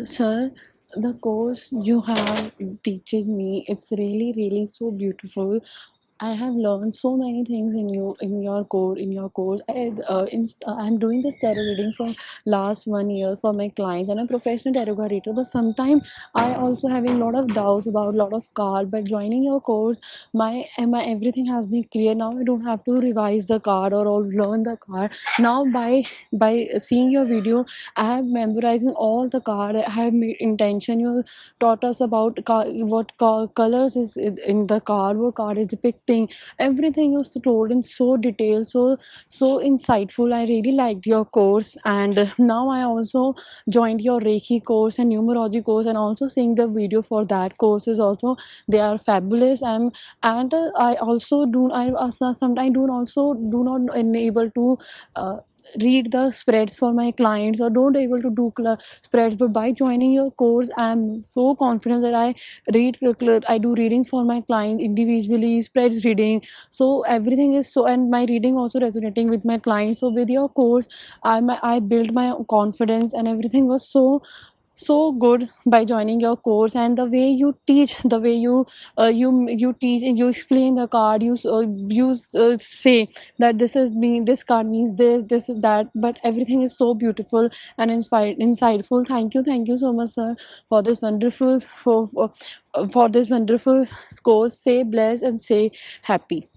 Sir, the course you have teaches me, it's really, really so beautiful. I have learned so many things in your course. I'm doing this tarot reading for last 1 year for my clients, and I'm a professional tarot card reader. But sometimes I also having a lot of doubts about a lot of card. But joining your course, my everything has been clear. Now I don't have to revise the card or learn the card. Now by seeing your video, I have memorizing all the card. I have made intention. You taught us about what colors is in the card, what card is depicting. Everything was told in so detail, so insightful. I really liked your course, and now I also joined your Reiki course and numerology course, and also seeing the video for that courses also. They are fabulous. And I also do I sometimes do also do not enable to uh, read the spreads for my clients, or don't able to do spreads. But by joining your course, I'm so confident that I do readings for my client individually, spreads reading. So everything is so, and my reading also resonating with my clients. So with your course, I built my confidence, and everything was so good by joining your course. And the way you teach, the way you teach and you explain the card, you say that this is mean, this card means this is that, but everything is so beautiful and insightful. Thank you so much, sir, for this wonderful for this wonderful course. Say blessed and say happy.